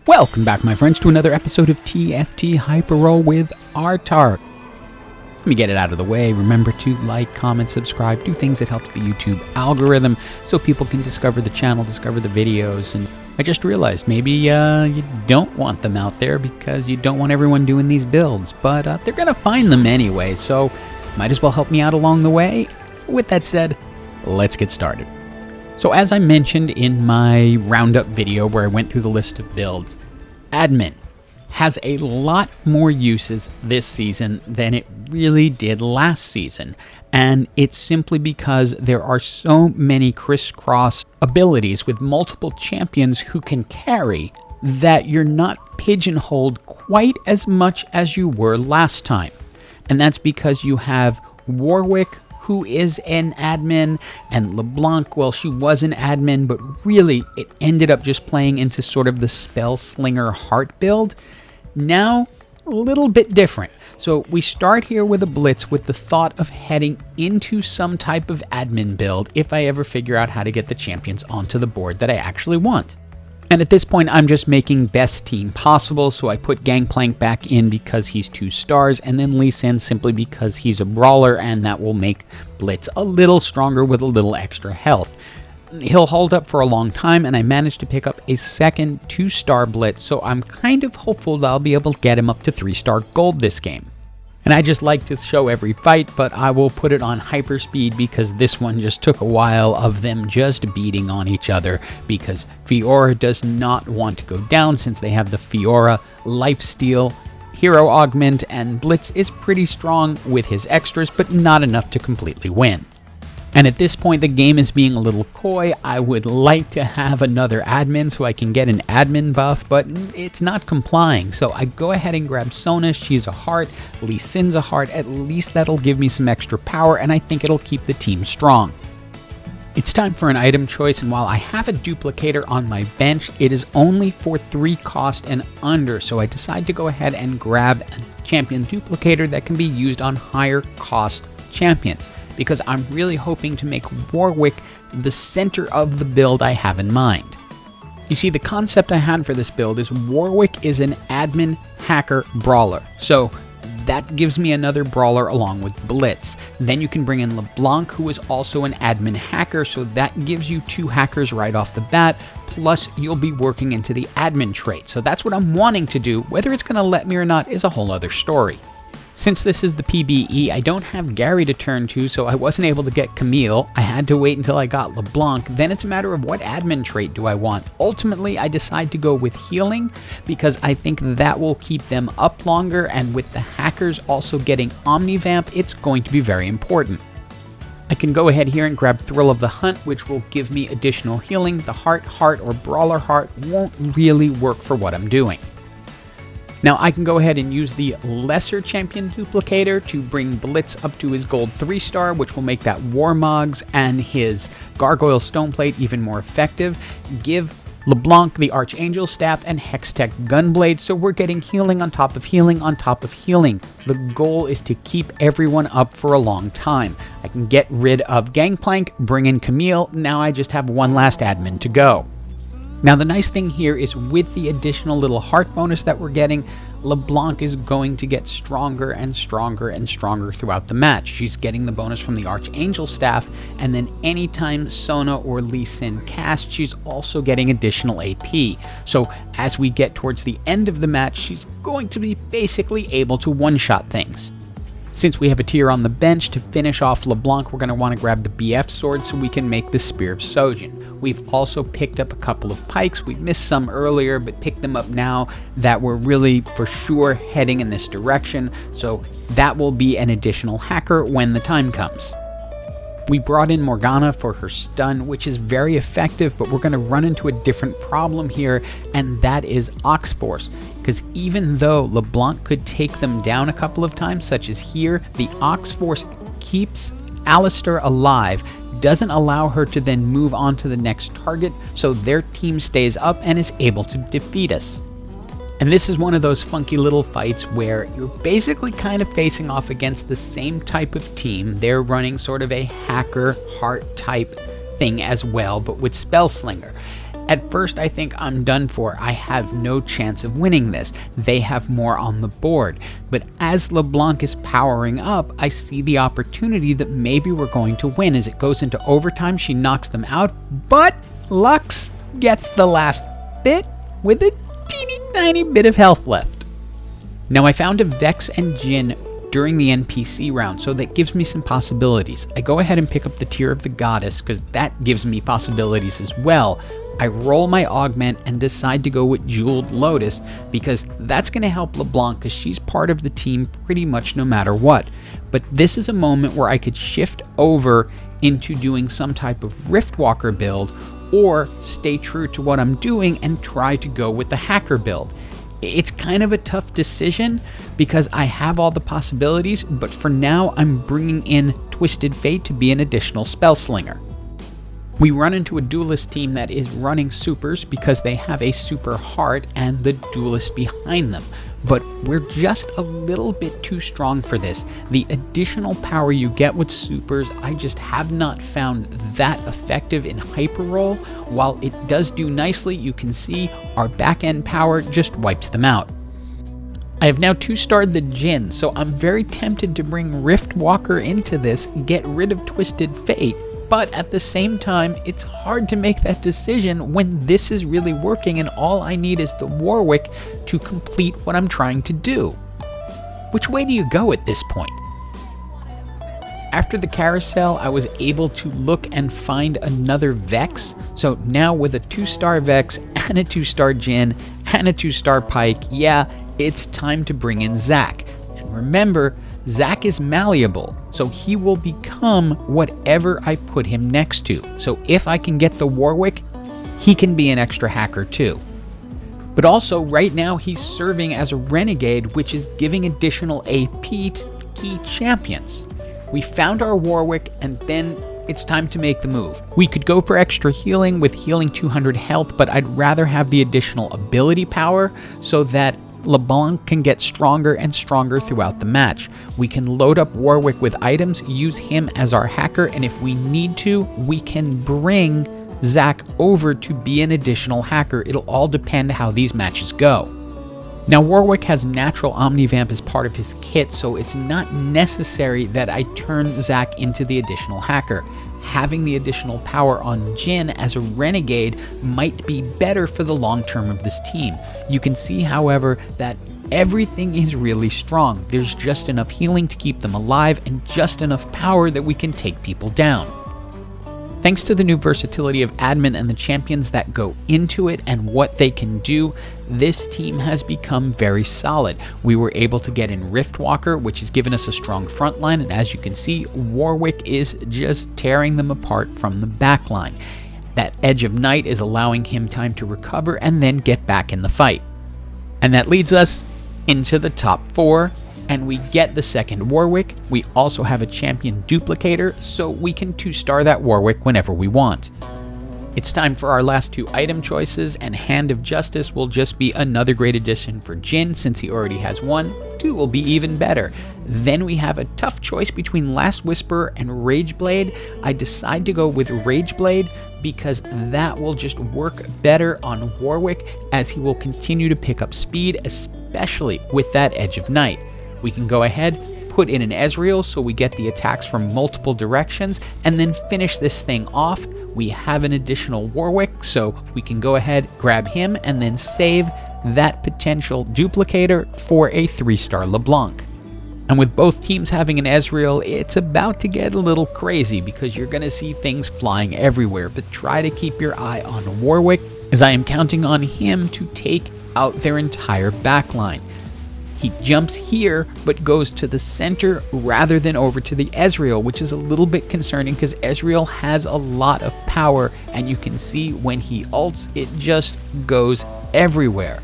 Welcome back, my friends, to another episode of TFT Hyperroll with Artark. Let me get it out of the way. Remember to like, comment, subscribe, do things that helps the YouTube algorithm so people can discover the channel, discover the videos. And I just realized maybe you don't want them out there because you don't want everyone doing these builds, but they're going to find them anyway, so might as well help me out along the way. With that said, let's get started. So as I mentioned in my roundup video where I went through the list of builds, A.D.M.I.N has a lot more uses this season than it really did last season. And it's simply because there are so many crisscross abilities with multiple champions who can carry that you're not pigeonholed quite as much as you were last time. And that's because you have Warwick, who is an A.D.M.I.N, and LeBlanc, well, she was an A.D.M.I.N, but really it ended up just playing into sort of the Spell Slinger Heart build. Now, a little bit different. So we start here with a Blitz with the thought of heading into some type of A.D.M.I.N build if I ever figure out how to get the champions onto the board that I actually want. And at this point, I'm just making best team possible, so I put Gangplank back in because he's 2 stars, and then Lee Sin simply because he's a brawler, and that will make Blitz a little stronger with a little extra health. He'll hold up for a long time, and I managed to pick up a second 2-star Blitz, so I'm kind of hopeful that I'll be able to get him up to 3-star gold this game. And I just like to show every fight, but I will put it on hyperspeed because this one just took a while of them just beating on each other because Fiora does not want to go down since they have the Fiora lifesteal hero augment, and Blitz is pretty strong with his extras, but not enough to completely win. And at this point, the game is being a little coy. I would like to have another A.D.M.I.N so I can get an A.D.M.I.N buff, but it's not complying. So I go ahead and grab Sona. She's a heart. Lee Sin's a heart. At least that'll give me some extra power, and I think it'll keep the team strong. It's time for an item choice, and while I have a duplicator on my bench, it is only for 3 cost and under. So I decide to go ahead and grab a champion duplicator that can be used on higher cost champions, because I'm really hoping to make Warwick the center of the build I have in mind. You see, the concept I had for this build is Warwick is an A.D.M.I.N hacker brawler, so that gives me another brawler along with Blitz. Then you can bring in LeBlanc, who is also an A.D.M.I.N hacker, so that gives you 2 hackers right off the bat, plus you'll be working into the A.D.M.I.N trait. So that's what I'm wanting to do. Whether it's going to let me or not is a whole other story. Since this is the PBE, I don't have Gary to turn to, so I wasn't able to get Camille. I had to wait until I got LeBlanc. Then it's a matter of what A.D.M.I.N trait do I want. Ultimately, I decide to go with healing because I think that will keep them up longer, and with the hackers also getting Omnivamp, it's going to be very important. I can go ahead here and grab Thrill of the Hunt, which will give me additional healing. The Heart, or Brawler Heart won't really work for what I'm doing. Now I can go ahead and use the lesser champion duplicator to bring Blitz up to his gold 3-star, which will make that Warmogs and his Gargoyle Stoneplate even more effective. Give LeBlanc the Archangel Staff and Hextech Gunblade, so we're getting healing on top of healing on top of healing. The goal is to keep everyone up for a long time. I can get rid of Gangplank, bring in Camille, now I just have one last A.D.M.I.N to go. Now the nice thing here is with the additional little heart bonus that we're getting, LeBlanc is going to get stronger and stronger and stronger throughout the match. She's getting the bonus from the Archangel Staff, and then anytime Sona or Lee Sin cast, she's also getting additional AP. So as we get towards the end of the match, she's going to be basically able to one-shot things. Since we have a tier on the bench to finish off LeBlanc, we're going to want to grab the BF sword so we can make the Spear of Sojin. We've also picked up a couple of Pykes. We missed some earlier, but picked them up now that we're really for sure heading in this direction, so that will be an additional hacker when the time comes. We brought in Morgana for her stun, which is very effective, but we're going to run into a different problem here, and that is Ox Force. Because even though LeBlanc could take them down a couple of times, such as here, the Ox Force keeps Alistair alive, doesn't allow her to then move on to the next target, so their team stays up and is able to defeat us. And this is one of those funky little fights where you're basically kind of facing off against the same type of team. They're running sort of a hacker heart type thing as well, but with Spellslinger. At first, I think I'm done for. I have no chance of winning this. They have more on the board. But as LeBlanc is powering up, I see the opportunity that maybe we're going to win. As it goes into overtime, she knocks them out, but Lux gets the last bit with a teeny tiny bit of health left. Now, I found a Vex and Jhin during the NPC round, so that gives me some possibilities. I go ahead and pick up the Tear of the Goddess, because that gives me possibilities as well. I roll my augment and decide to go with Jeweled Lotus, because that's going to help LeBlanc, because she's part of the team pretty much no matter what. But this is a moment where I could shift over into doing some type of Riftwalker build, or stay true to what I'm doing and try to go with the hacker build. It's kind of a tough decision because I have all the possibilities, but for now I'm bringing in Twisted Fate to be an additional spell slinger. We run into a duelist team that is running supers because they have a super heart and the duelist behind them. But we're just a little bit too strong for this. The additional power you get with supers, I just have not found that effective in hyperroll. While it does do nicely, you can see our back end power just wipes them out. I have now 2-starred the Jhin, so I'm very tempted to bring Riftwalker into this, get rid of Twisted Fate. But at the same time, it's hard to make that decision when this is really working and all I need is the Warwick to complete what I'm trying to do. Which way do you go at this point? After the carousel, I was able to look and find another Vex. So now with a 2-star Vex and a 2-star Jhin and a 2-star Pyke, yeah, it's time to bring in Zac. And remember, Zac is malleable, so he will become whatever I put him next to. So if I can get the Warwick, he can be an extra hacker too. But also, right now he's serving as a Renegade, which is giving additional AP to key champions. We found our Warwick, and then it's time to make the move. We could go for extra healing with healing 200 health, but I'd rather have the additional ability power so that LeBlanc can get stronger and stronger throughout the match. We can load up Warwick with items, use him as our hacker, and if we need to, we can bring Zac over to be an additional hacker. It'll all depend how these matches go. Now, Warwick has natural Omnivamp as part of his kit, so it's not necessary that I turn Zac into the additional hacker. Having the additional power on Jhin as a Renegade might be better for the long term of this team. You can see, however, that everything is really strong. There's just enough healing to keep them alive and just enough power that we can take people down. Thanks to the new versatility of A.D.M.I.N and the champions that go into it and what they can do, this team has become very solid. We were able to get in Riftwalker, which has given us a strong front line, and as you can see, Warwick is just tearing them apart from the backline. That Edge of Night is allowing him time to recover and then get back in the fight. And that leads us into the top 4. And we get the second Warwick. We also have a champion duplicator, so we can 2-star that Warwick whenever we want. It's time for our last 2 item choices, and Hand of Justice will just be another great addition for Jhin since he already has 1. 2 will be even better. Then we have a tough choice between Last Whisperer and Rageblade. I decide to go with Rageblade because that will just work better on Warwick as he will continue to pick up speed, especially with that Edge of Night. We can go ahead, put in an Ezreal so we get the attacks from multiple directions, and then finish this thing off. We have an additional Warwick, so we can go ahead, grab him, and then save that potential duplicator for a 3-star LeBlanc. And with both teams having an Ezreal, it's about to get a little crazy because you're going to see things flying everywhere, but try to keep your eye on Warwick, as I am counting on him to take out their entire backline. He jumps here, but goes to the center rather than over to the Ezreal, which is a little bit concerning because Ezreal has a lot of power, and you can see when he ults, it just goes everywhere.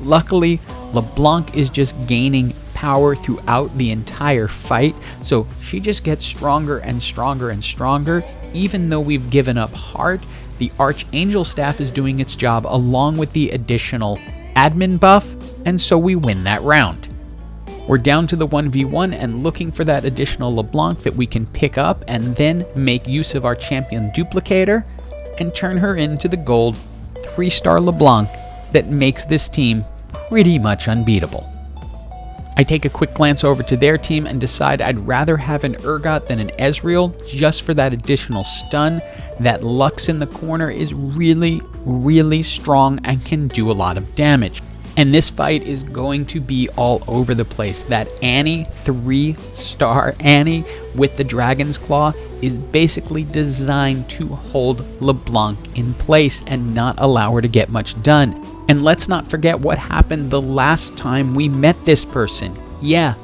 Luckily, LeBlanc is just gaining power throughout the entire fight, so she just gets stronger and stronger and stronger. Even though we've given up heart, the Archangel Staff is doing its job along with the additional A.D.M.I.N buff, and so we win that round. We're down to the 1v1 and looking for that additional LeBlanc that we can pick up and then make use of our champion duplicator and turn her into the gold 3-star LeBlanc that makes this team pretty much unbeatable. I take a quick glance over to their team and decide I'd rather have an Urgot than an Ezreal just for that additional stun. That Lux in the corner is really, really strong and can do a lot of damage. And this fight is going to be all over the place. That Annie, 3-star Annie with the Dragon's Claw, is basically designed to hold LeBlanc in place and not allow her to get much done. And let's not forget what happened the last time we met this person. Yeah,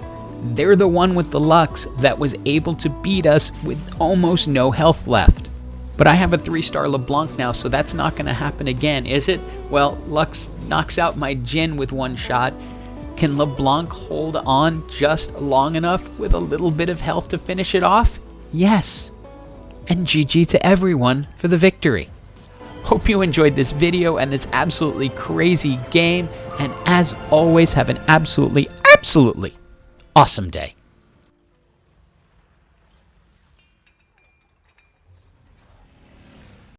they're the one with the Lux that was able to beat us with almost no health left. But I have a 3-star LeBlanc now, so that's not going to happen again, is it? Well, Lux knocks out my Jhin with one shot. Can LeBlanc hold on just long enough with a little bit of health to finish it off? Yes. And GG to everyone for the victory. Hope you enjoyed this video and this absolutely crazy game. And as always, have an absolutely awesome day.